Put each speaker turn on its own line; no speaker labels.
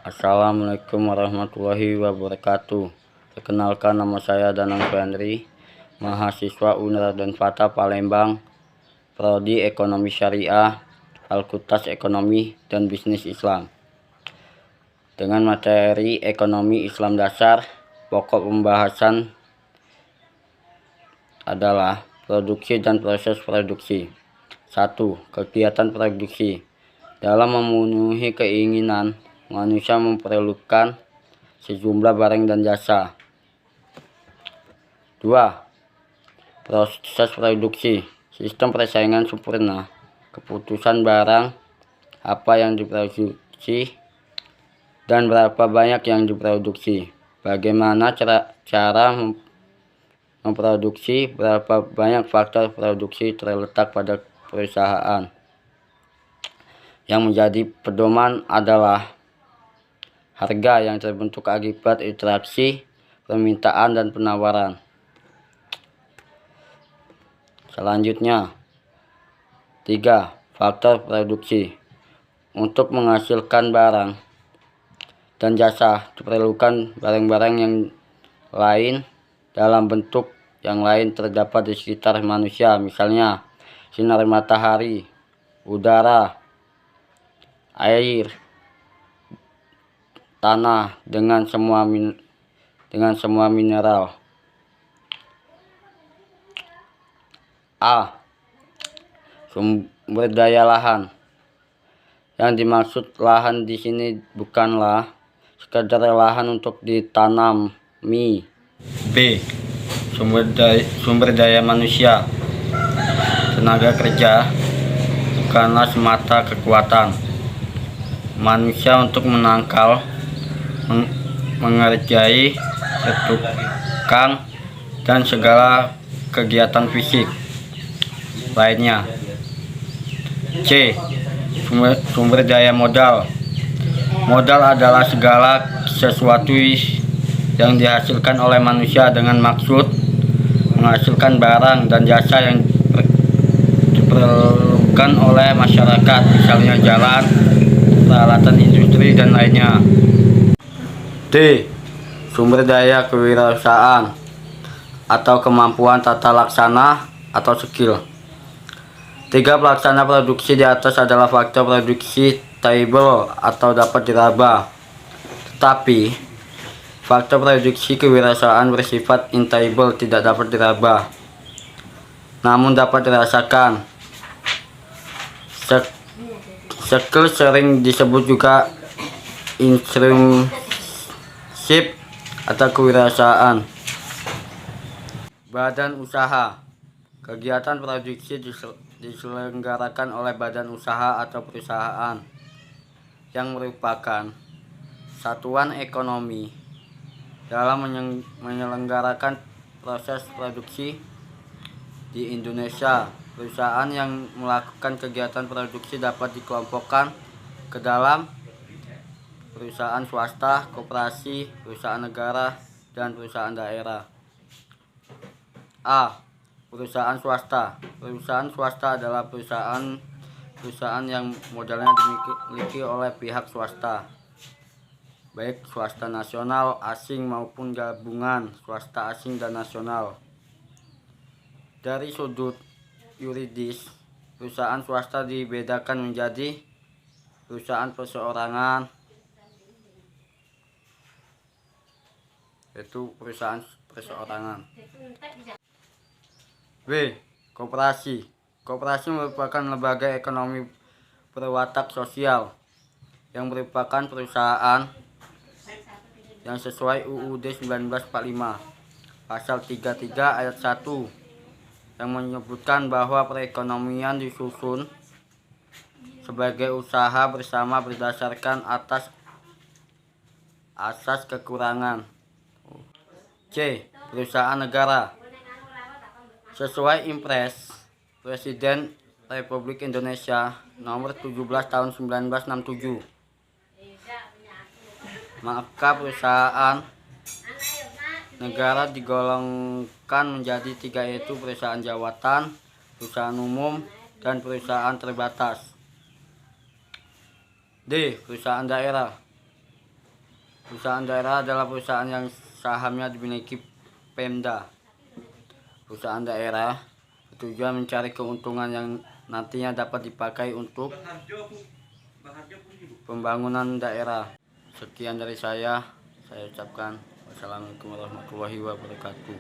Assalamualaikum warahmatullahi wabarakatuh. Perkenalkan, nama saya Danang Suhendri, mahasiswa Unraden Fata Palembang, Prodi Ekonomi Syariah, Fakultas Ekonomi dan Bisnis Islam. Dengan materi Ekonomi Islam Dasar, pokok pembahasan adalah produksi dan proses produksi. 1. Kegiatan produksi. Dalam memenuhi keinginan, manusia memerlukan sejumlah barang dan jasa. 2. Proses produksi. Sistem persaingan sempurna. Keputusan barang apa yang diproduksi dan berapa banyak yang diproduksi. Bagaimana cara memproduksi, berapa banyak faktor produksi terletak pada perusahaan. Yang menjadi pedoman adalah harga yang terbentuk akibat interaksi permintaan dan penawaran. Selanjutnya, 3. Faktor produksi. Untuk menghasilkan barang dan jasa diperlukan barang-barang yang lain dalam bentuk yang lain terdapat di sekitar manusia, misalnya sinar matahari, udara, air, tanah dengan semua mineral. A. Sumber daya lahan. Yang dimaksud lahan di sini bukanlah sekedar lahan untuk ditanami. B. Sumber daya manusia. Tenaga kerja bukanlah semata kekuatan manusia untuk menangkal, mengerjai, bertukang, dan segala kegiatan fisik lainnya. C. Sumber daya modal. Modal adalah segala sesuatu yang dihasilkan oleh manusia dengan maksud menghasilkan barang dan jasa yang diperlukan oleh masyarakat, misalnya jalan, peralatan industri, dan lainnya. D. Sumber daya kewirausahaan atau kemampuan tata laksana atau skill. 3 pelaksana produksi di atas adalah faktor produksi stable atau dapat diraba. Tetapi faktor produksi kewirausahaan bersifat instable, tidak dapat diraba, namun dapat dirasakan. Skill sering disebut juga intrinsic atau kewirausahaan. Badan usaha. Kegiatan produksi diselenggarakan oleh badan usaha atau perusahaan yang merupakan satuan ekonomi dalam menyelenggarakan proses produksi di Indonesia. Perusahaan yang melakukan kegiatan produksi dapat dikelompokkan ke dalam perusahaan swasta, koperasi, perusahaan negara, dan perusahaan daerah. A. Perusahaan swasta. Perusahaan swasta adalah perusahaan yang modalnya dimiliki oleh pihak swasta, baik swasta nasional, asing, maupun gabungan swasta asing dan nasional. Dari sudut yuridis, perusahaan swasta dibedakan menjadi perusahaan perseorangan, yaitu perusahaan perseorangan. B. Koperasi. Koperasi merupakan lembaga ekonomi berwatak sosial yang merupakan perusahaan yang sesuai UUD 1945 pasal 33 ayat 1 yang menyebutkan bahwa perekonomian disusun sebagai usaha bersama berdasarkan asas kekurangan. C. Perusahaan negara. Sesuai Impres Presiden Republik Indonesia nomor 17 tahun 1967, maka perusahaan negara digolongkan menjadi 3, yaitu perusahaan jawatan, perusahaan umum, dan perusahaan terbatas. D. Perusahaan daerah. Perusahaan daerah adalah perusahaan yang sahamnya dimiliki Pemda. Perusahaan daerah bertujuan mencari keuntungan yang nantinya dapat dipakai untuk pembangunan daerah. Sekian dari saya ucapkan wassalamualaikum warahmatullahi wabarakatuh.